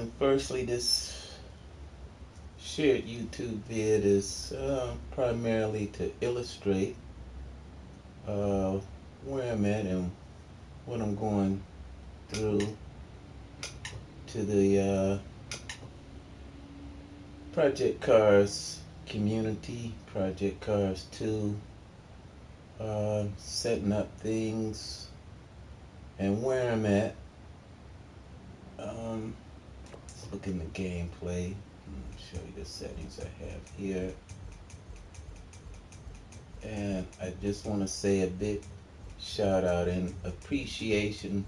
And firstly, this shared YouTube vid is primarily to illustrate uh, where I'm at and what I'm going through to the Project Cars community, Project Cars 2, setting up things and where I'm at. Let's look in the gameplay. Show you the settings I have here. And I just want to say a big shout out and appreciation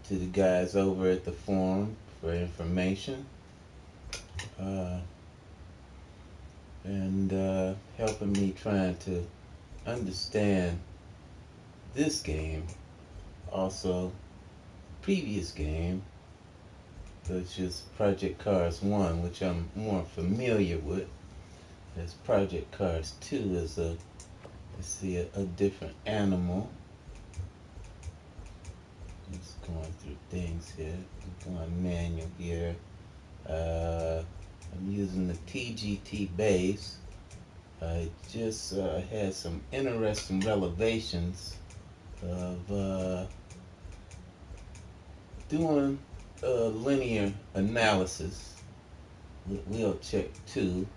to the guys over at the forum for information and helping me trying to understand this game. Also, previous game, which is Project Cars 1, which I'm more familiar with. As Project Cars 2 is let's see, a different animal. Just going through things here. I'm going manual here. I'm using the TGT base. I just had some interesting revelations of doing linear analysis with wheel check 2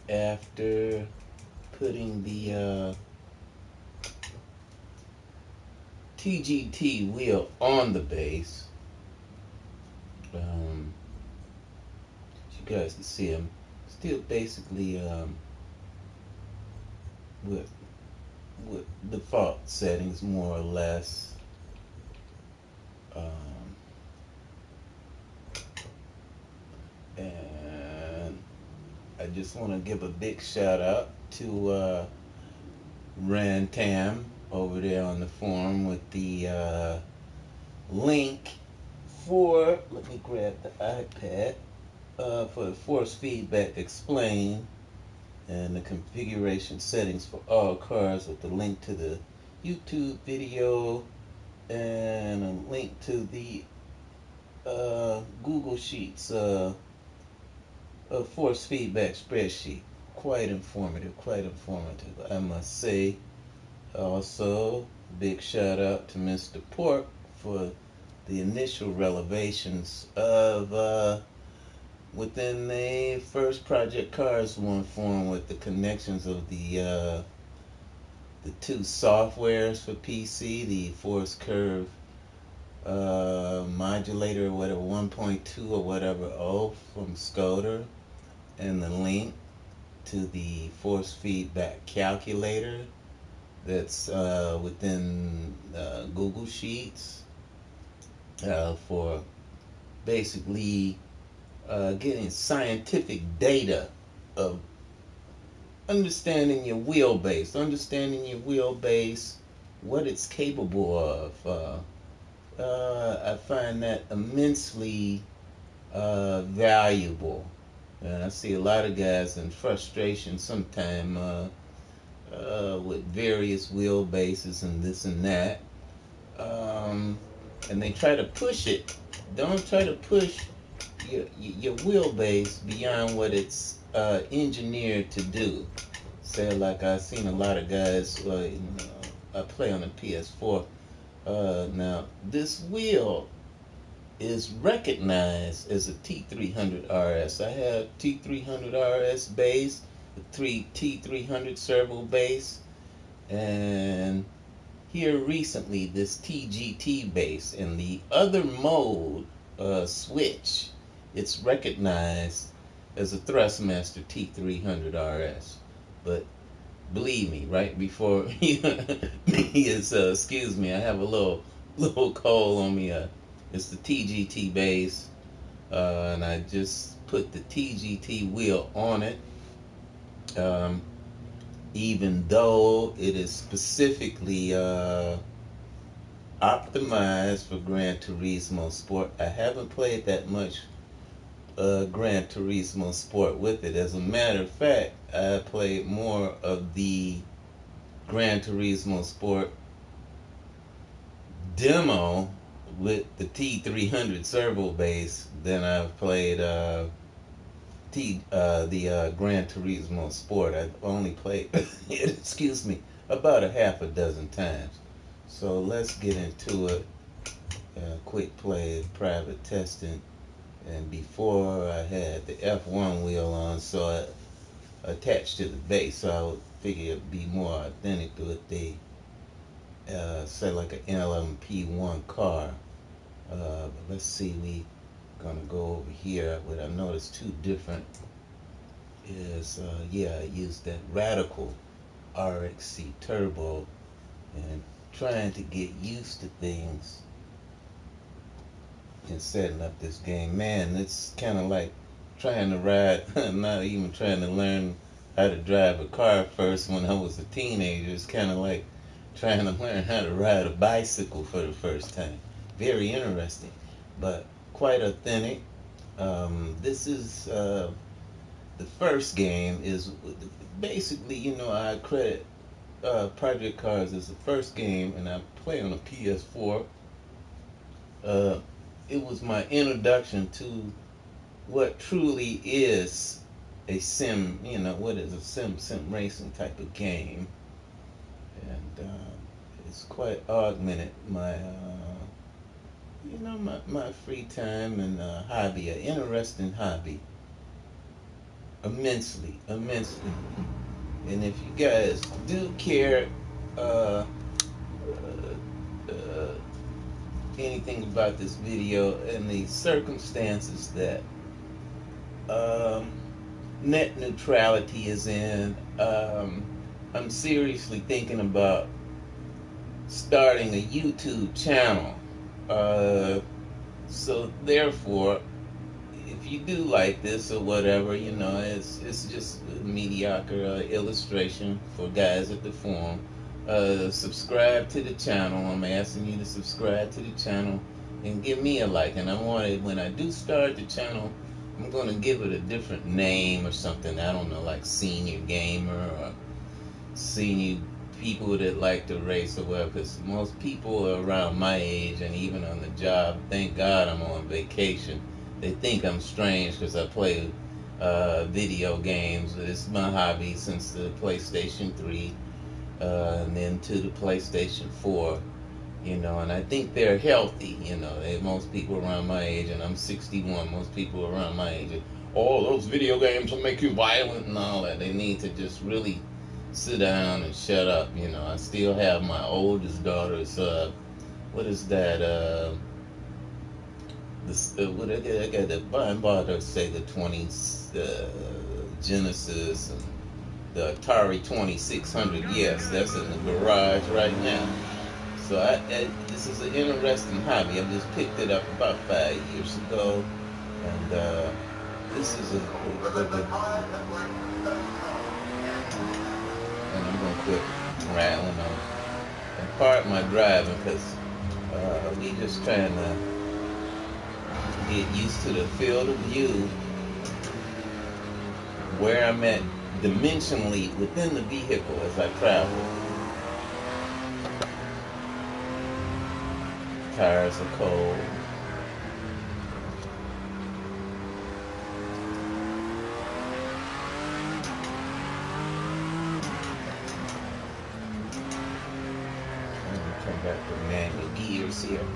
after putting the TGT wheel on the base. As you guys can see, I'm still basically with default settings more or less. And I just want to give a big shout out to Rantam over there on the forum with the link for, let me grab the iPad, for the force feedback explained and the configuration settings for all cars, with the link to the YouTube video and a link to the Google Sheets force feedback spreadsheet. Quite informative, I must say. Also, big shout out to Mr. Pork for the initial revelations of within the first Project Cars 1 forum with the connections of the two softwares for PC, the force curve modulator or whatever 1.2 or whatever from Skoda, and the link to the force feedback calculator that's within Google Sheets for basically getting scientific data of understanding your wheelbase, what it's capable of. I find that immensely valuable. And I see a lot of guys in frustration sometimes with various wheelbases and this and that. And they try to push it. Don't try to push your wheelbase beyond what it's engineered to do. Say, like I've seen a lot of guys, I play on the PS4. Now, this wheel is recognized as a T300 RS. I have T300 RS base, the T300 servo base, and here recently this TGT base. In the other mode switch, it's recognized as a Thrustmaster T300 RS. But believe me, right before excuse me, I have a little cold on me. It's the TGT base, and I just put the TGT wheel on it. Even though it is specifically optimized for Gran Turismo Sport, I haven't played that much Gran Turismo Sport with it. As a matter of fact, I played more of the Gran Turismo Sport demo with the T300 servo bass than I've played the Gran Turismo Sport. I've only played it, excuse me, about a half a dozen times. So let's get into it. Quick play, private testing. And before I had the F1 wheel on, so I attached to the bass, so I would figure it'd be more authentic to what they say, like an LMP1 car. But let's see, we gonna go over here. What I noticed two different is, yeah, I used that Radical RXC Turbo and trying to get used to things in setting up this game. Man, it's kind of like trying to ride, not even trying to learn how to drive a car first when I was a teenager. It's kind of like trying to learn how to ride a bicycle for the first time. Very interesting, but quite authentic. This is the first game is basically, I credit Project Cars as the first game, and I play on a PS4. Uh, it was my introduction to what truly is a sim. What is a sim racing type of game, and it's quite augmented my my free time and hobby, an interesting hobby, immensely. And if you guys do care uh, uh, anything about this video and the circumstances that um, net neutrality is in, I'm seriously thinking about starting a YouTube channel. So therefore, if you do like this or whatever, it's just a mediocre illustration for guys at the forum. Subscribe to the channel. I'm asking you to subscribe to the channel and give me a like. And when I do start the channel, I'm going to give it a different name or something. I don't know, like Senior Gamer or Senior People that like to race or whatever. Because most people around my age and even on the job, thank God I'm on vacation. They think I'm strange because I play video games. It's my hobby since the PlayStation 3 and then to the PlayStation 4, and I think they're healthy. Most people around my age, and I'm 61, most people around my age, all those video games will make you violent and all that. They need to just really sit down and shut up. I still have my oldest daughter's, what is that, what I got that bought her Sega 20s, Genesis, and the Atari 2600. Yes, that's in the garage right now. So this is an interesting hobby. I just picked it up about 5 years ago, and this is a and I'm gonna quit rattling on and part my driving because we just trying to get used to the field of view where I'm at dimensionally within the vehicle as I travel. Tires are cold. Let me turn back to manual gears here.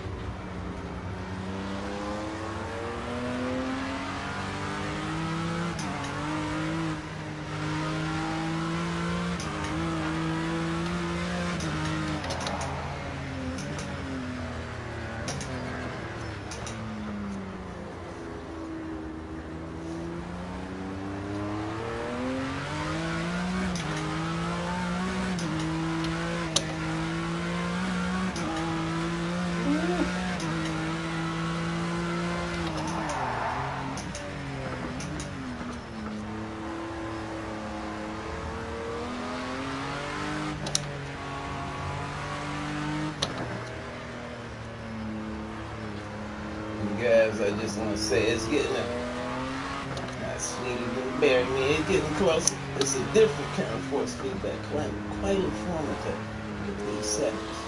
Guys, I just want to say it's getting not sweetie little berry me. It's getting closer. It's a different kind of force feedback, quite informative with these settings.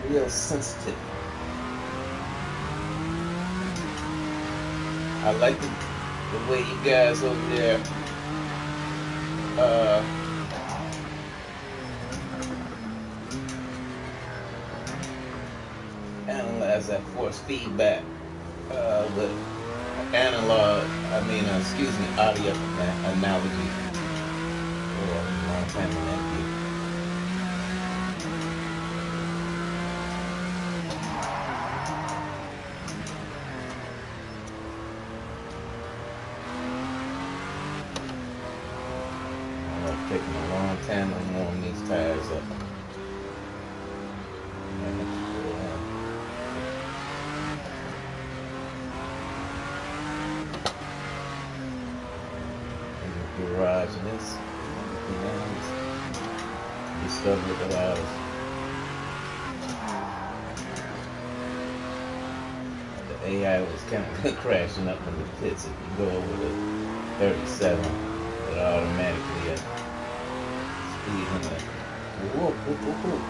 real sensitive. I like the way you guys over there uh, analyze that force feedback with analog, excuse me, audio analogy. Oh, a long time in that view. It's taking a long time to warm these tires up. Garage and this, you stuck with the house. The AI was kind of crashing up in the pits if you go over the 37. It automatically speed in the whoop, whoop, whoop, whoop.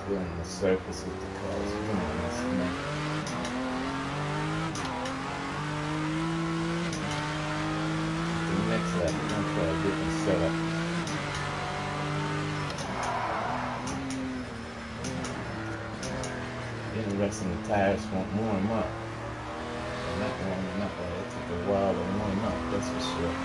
Feeling the surface with the cars. The next level, I'm going to try a different setup. Interesting, the tires won't warm up. They're not warming up. It took a while to warm up, that's for sure.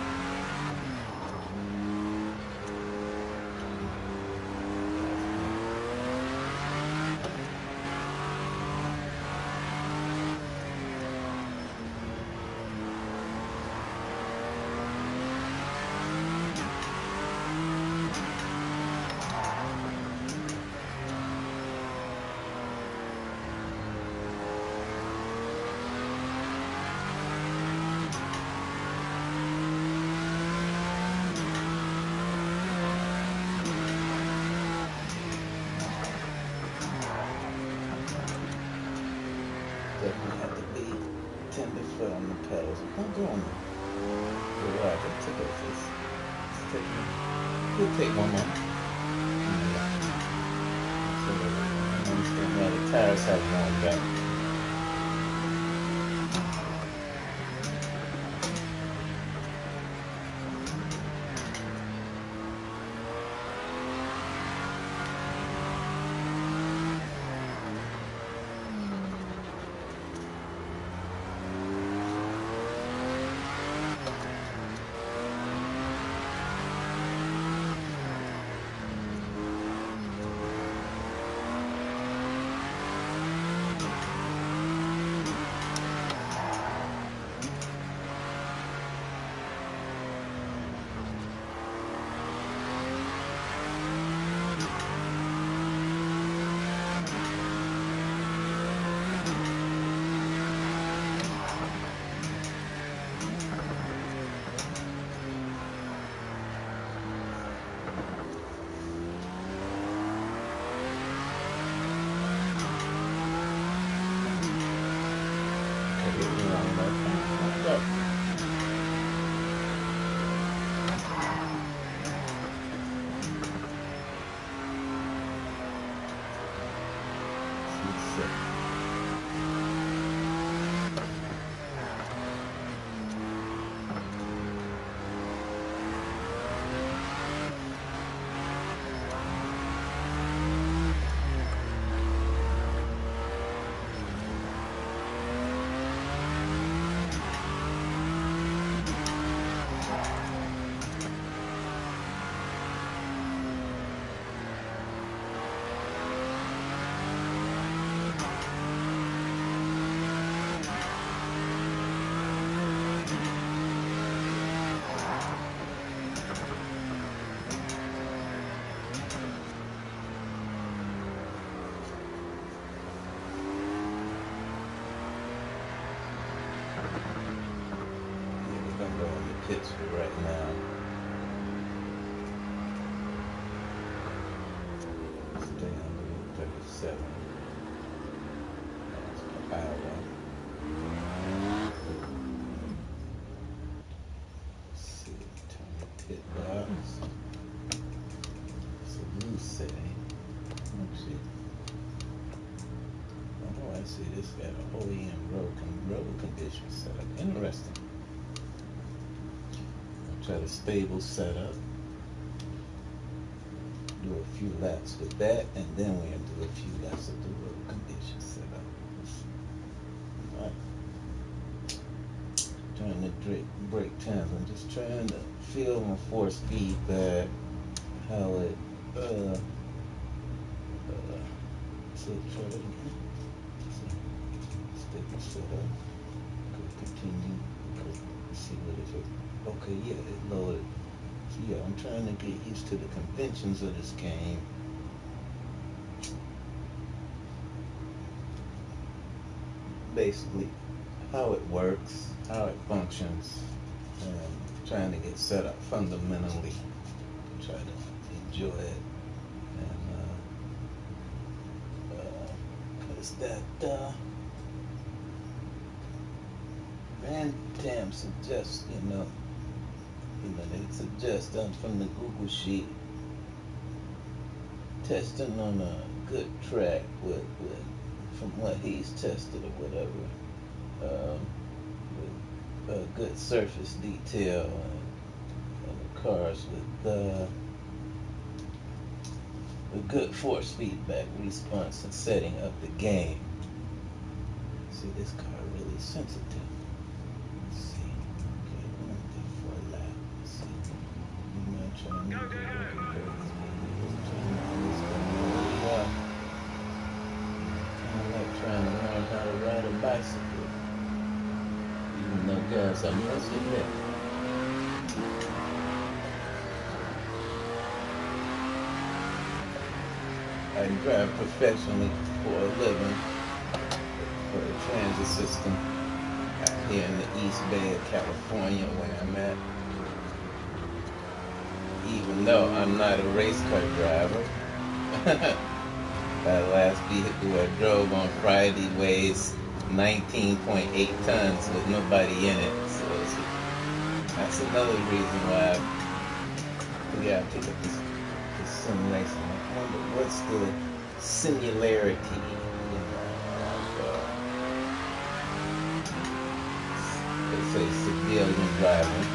Definitely have to be tenderfoot on the pedals. Don't go on the ride. Take it. It'll take 1 month. So I understand why the tires have warmed up. Pits for right now. Stay under 37. That's Iowa. let's see, this got an OEM road condition setup. Interesting. I'll try the stable setup. Do a few laps with that, and then we're gonna do a few laps of the road condition setup. Alright. Trying to break times. I'm just trying to feel my force feedback, how it so try that again. Stable setup. Go continue. Go see what it is. Okay, yeah, it loaded. So yeah, I'm trying to get used to the conventions of this game. Basically, how it works, how it functions, and trying to get set up fundamentally. Try to enjoy it. And cause that Van Dam suggests, they suggest from the Google sheet testing on a good track with from what he's tested or whatever, with a good surface detail and the cars with a good force feedback response and setting up the game. See, this car really sensitive. Let's see. Okay, I'm gonna do for a lap. Let's see. I'm not trying to do trying to learn how to ride a bicycle, even though guys, I must admit, I drive professionally for a living for the transit system out here in the East Bay of California where I'm at. Even though I'm not a race car driver. That last vehicle I drove on Friday weighs 19.8 tons with nobody in it. So that's another reason why I picked up this sim racing. I wonder what's the similarity, they say civilian driving.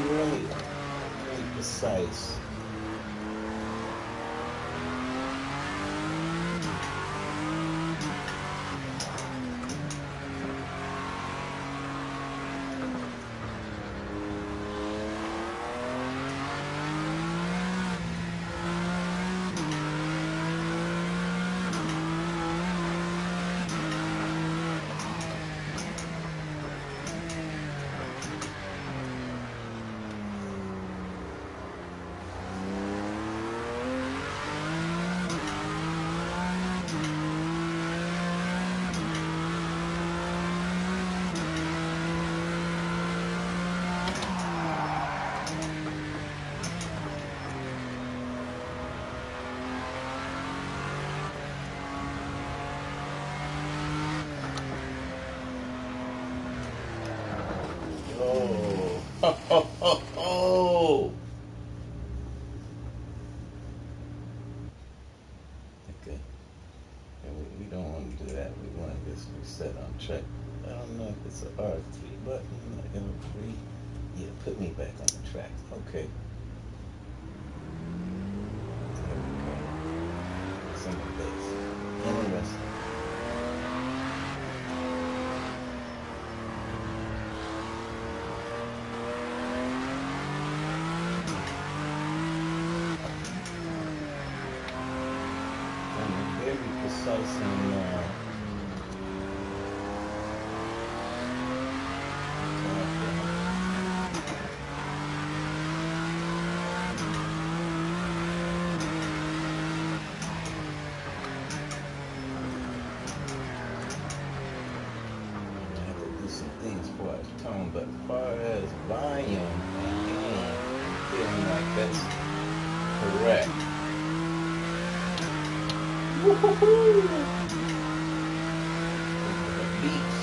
Really precise. Oh. Okay. And we don't want to do that. We want to just reset on track. I don't know if it's an R3 button, L3. Yeah, put me back on the track. Okay. There we go. Single bass. Interesting. And very precise and I have to do some things for its tone, but as far as volume and gain, I'm feeling like that's correct. Woo-hoo-hoo! The beats.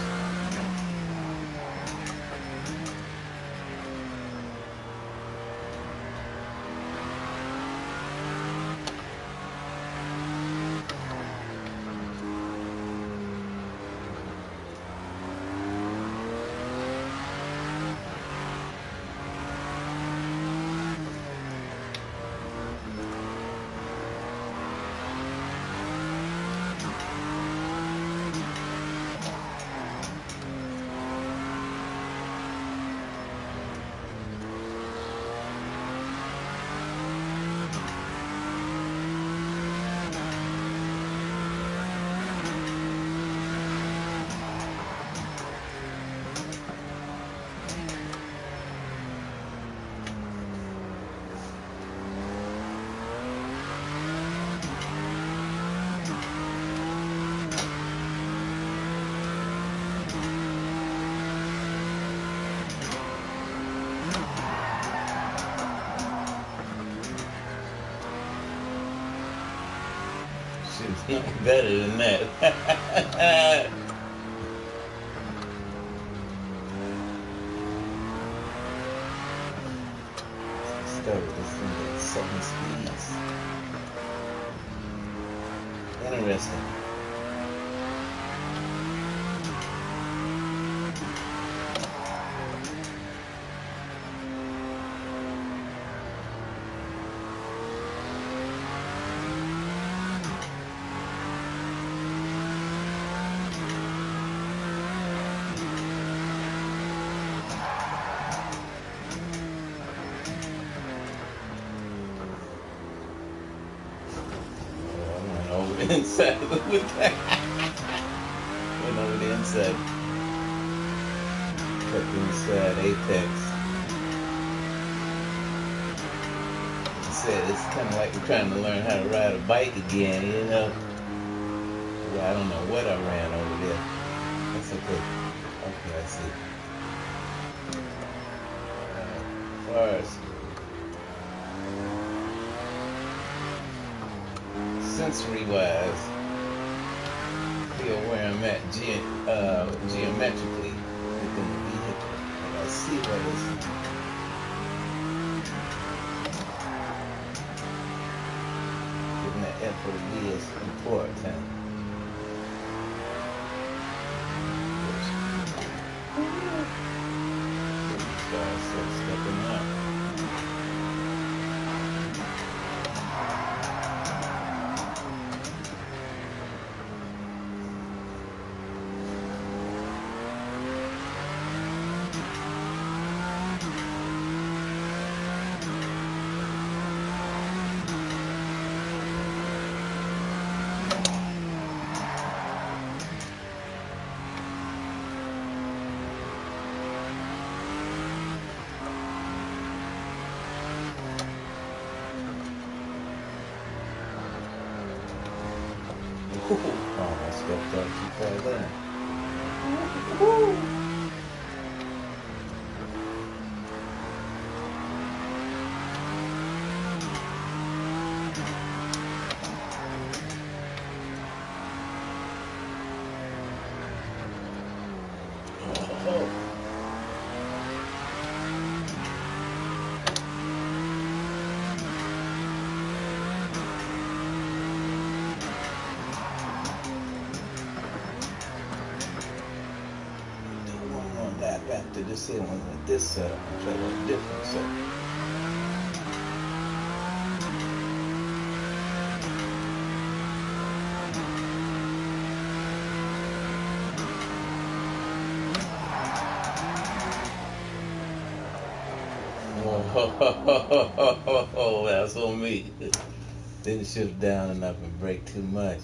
She's not better than that. Started this thing at 7 speeds. Interesting. Inside with that. Went over the inside. Cut the inside apex. I said it's kind of like we're trying to learn how to ride a bike again, you know. Well, I don't know what I ran over there. That's okay. Okay, I see. As far as sensory wise, feel where I'm at geometrically within the vehicle. And I see what is getting that FFB is important. Start stepping up. Oh, I stepped up too far there. to this here one with this setup and try a little different setup. Oh, that's on me. Didn't shift down enough and brake too much.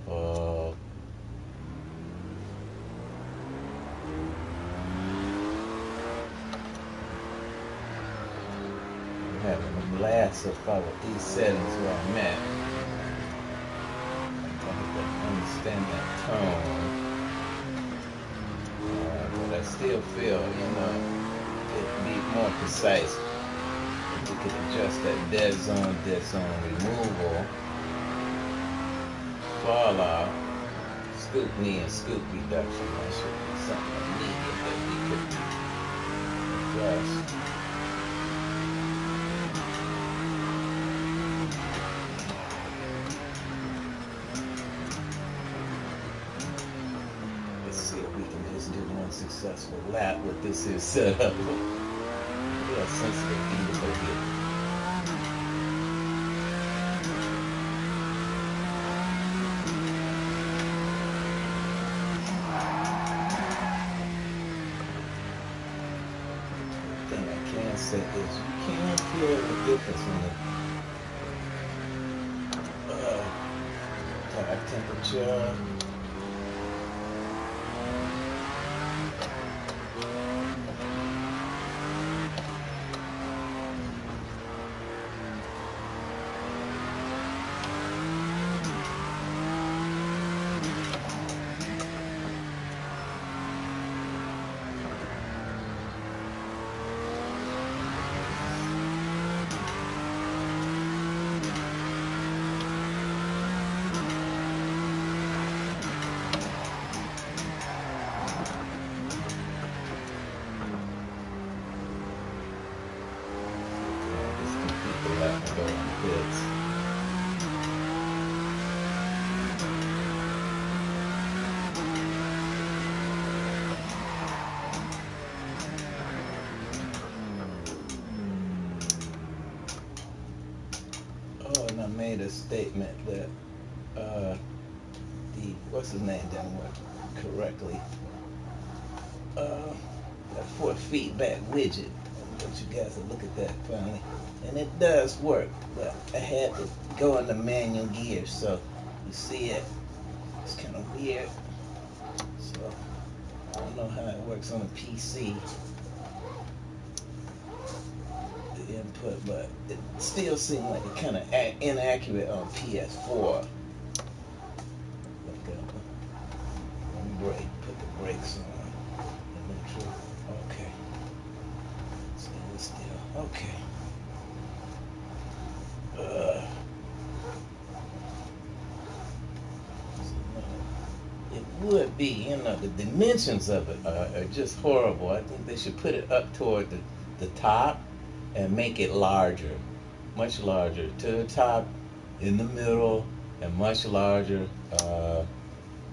Oh. I'm having a blast so far with these settings where I'm at. I have to understand that tone. But I still feel, it'd be more precise. We could adjust that dead zone removal, fall off, scoop knee and scoop reduction. That should be something immediate that we could adjust. Let's see if we can just do one successful lap with this here setup. Real sensitive feedback here. Is you can feel the difference in the tire temperature. Oh, and I made a statement that what's his name didn't work correctly. That force feedback widget. I want you guys to look at that finally. And it does work, but I had to go into manual gear, so you see it. It's kind of weird. So I don't know how it works on a PC, the input, but it still seemed like it kind of inaccurate on PS4. Brake, put the brakes on. Neutral. Okay. Stand still. Okay. It would be, the dimensions of it are just horrible. I think they should put it up toward the top and make it larger, much larger to the top, in the middle, and much larger.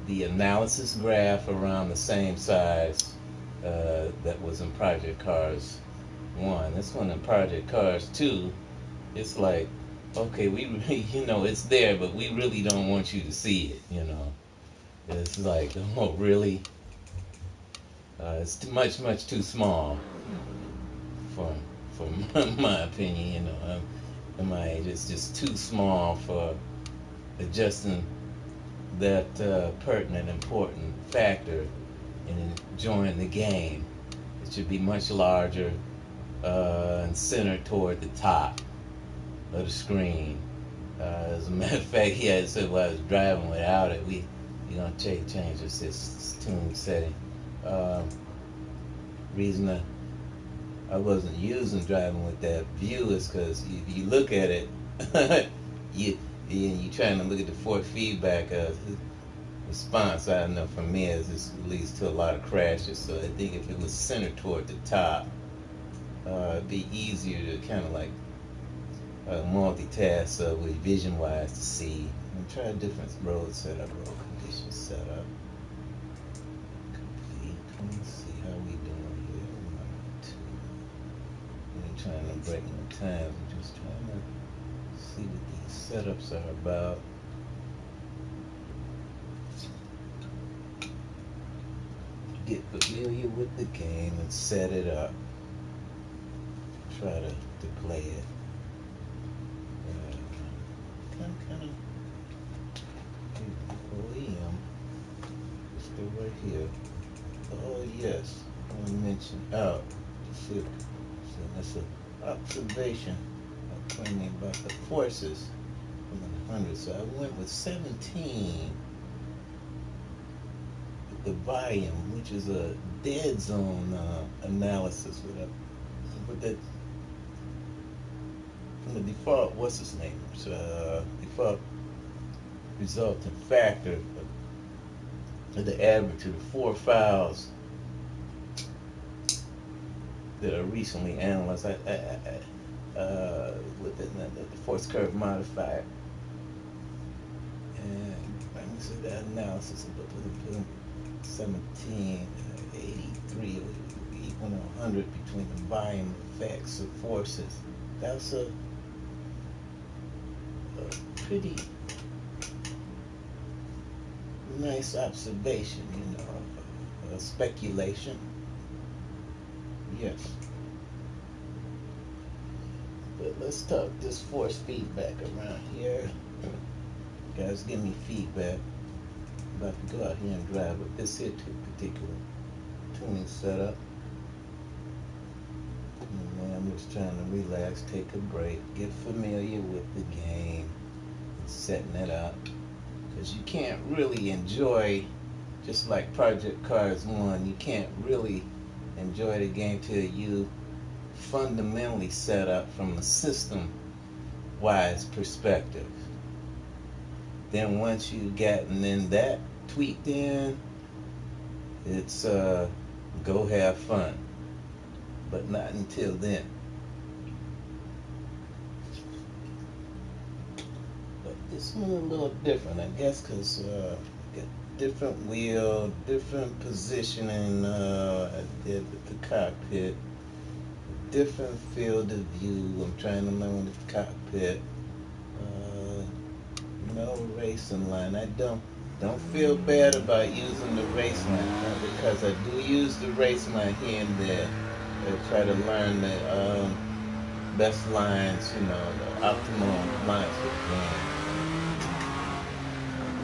The analysis graph around the same size that was in Project Cars 1. This one in Project Cars 2, it's like, okay, we really, it's there, but we really don't want you to see it, It's like, oh, really? It's much too small for my opinion, at my age. It's just too small for adjusting that pertinent, important factor in enjoying the game. It should be much larger and centered toward the top of the screen. As a matter of fact, yeah, so while I was driving without it, we're gonna change this tune setting. Reason I wasn't using driving with that view is because if you look at it, you're trying to look at the force feedback response. I don't know, for me, this leads to a lot of crashes. So I think if it was centered toward the top, it'd be easier to kind of like multitask with vision-wise to see. And try a different road setup, road condition setup. Complete. Let's see how we doing here. 1, 2. We ain't trying to break no time. We're just trying to see what these setups are about. Get familiar with the game and set it up. Try to play it. Kind of Liam. Still right here. Oh yes, I want to mention out. See, that's an observation pointing about the forces from 100. So I went with 17. The volume, which is a dead zone analysis with that from the default, what's his name? Default resultant factor of the average of the 4 files that are recently analyzed. With the force curve modifier, and let me see that analysis of 17, 83 equal to 100 between the volume effects of forces. That's a pretty nice observation, speculation. Yes. But let's talk this force feedback around here. Guys, give me feedback. I'm about to go out here and drive with this here particular tuning setup. And I'm just trying to relax, take a break, get familiar with the game, and setting it up. Because you can't really enjoy, just like Project Cars 1, you can't really enjoy the game till you fundamentally set up from a system-wise perspective. Then once you've gotten in that tweaked in, it's go have fun. But not until then. But this one a little different, I guess, because got different wheel, different positioning I did with the cockpit, different field of view. I'm trying to learn the cockpit. No racing line. I don't feel bad about using the race line, because I do use the race line here and there. I try to learn the best lines, the optimal lines for the game.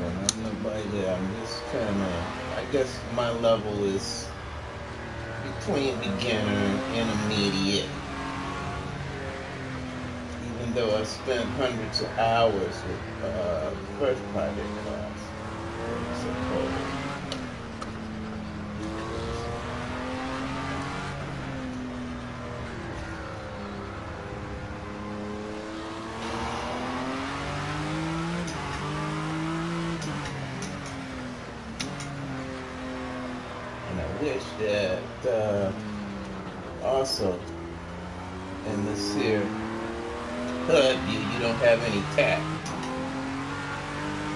And I'm nobody there. I'm just trying to. I guess my level is between beginner and intermediate. Even though I've spent hundreds of hours with first project class, and I wish that also in this here HUD view, you don't have any tack.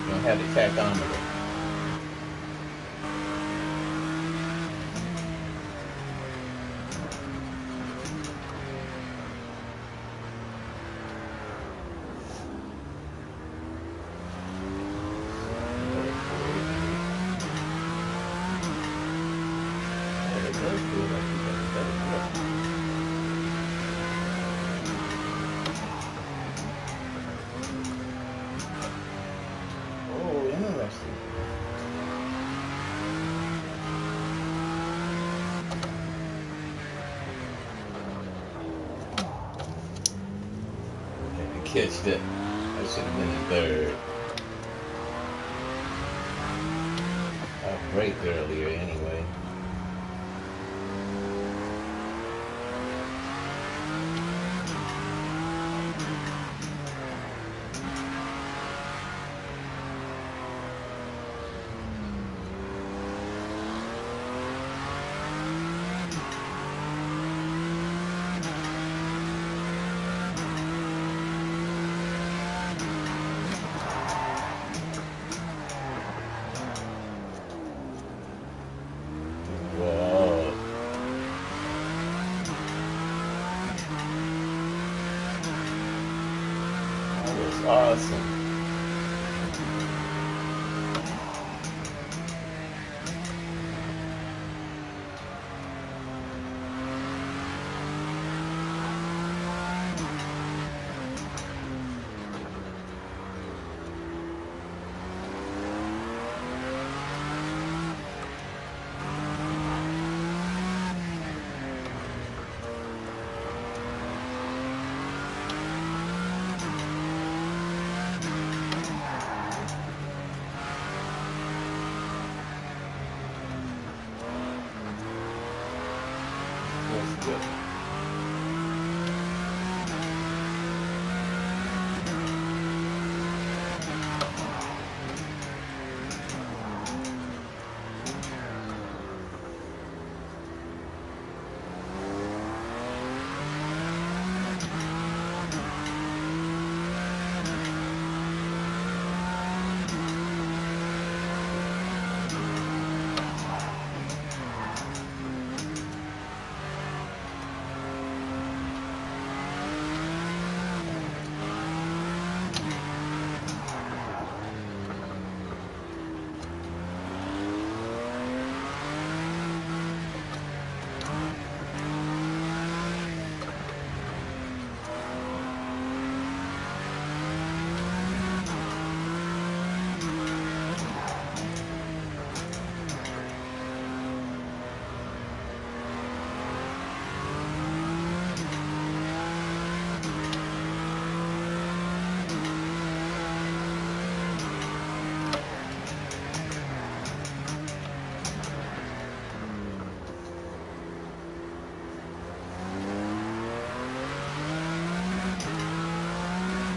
You don't have the tachometer. Catch that. I should have been in third. I braked earlier anyway. awesome. That's good.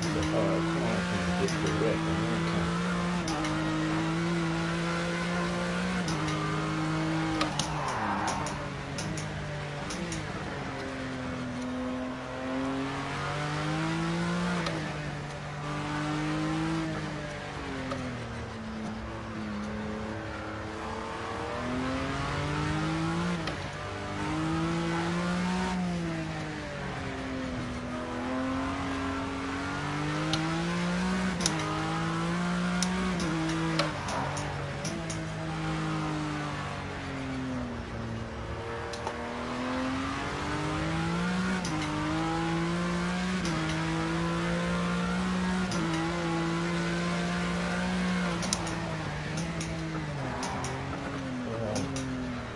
It's a hard corner to get correct on that count.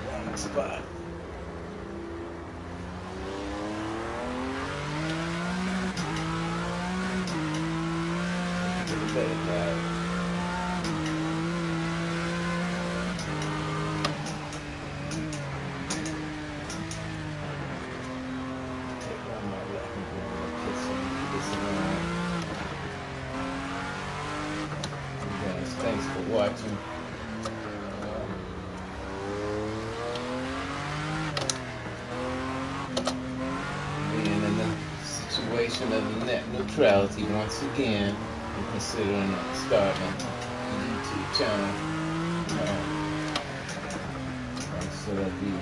Wrong spot. Get a better drive. Take one more left and put this around. Guys, thanks for watching. Being in the situation of net neutrality once again, I'm considering starting a YouTube channel. So if you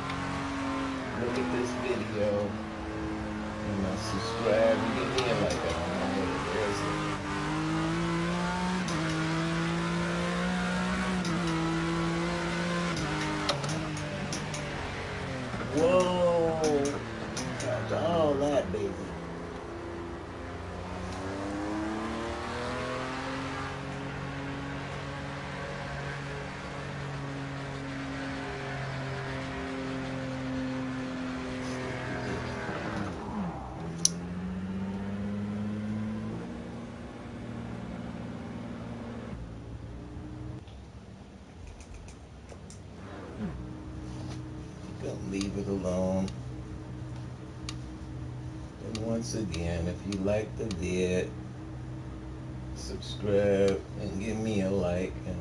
look at this video, subscribe and get me a like. I don't know what it is. Whoa! After all that, baby. Don't leave it alone. And once again, if you like the vid, subscribe and give me a like. And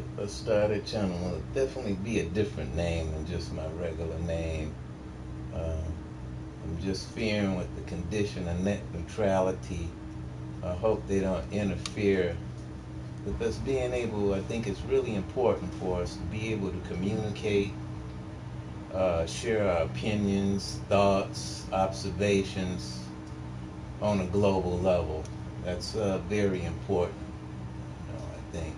if I start a channel, it'll definitely be a different name than just my regular name. I'm just fearing with the condition of net neutrality. I hope they don't interfere with us being able. I think it's really important for us to be able to communicate, share our opinions, thoughts, observations on a global level. That's very important. I think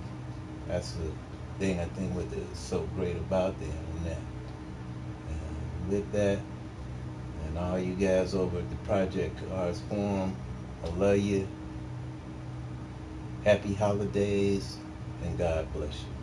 that's the thing I think what is so great about the internet. And with that, and all you guys over at the Project Arts Forum, I love you. Happy holidays, and God bless you.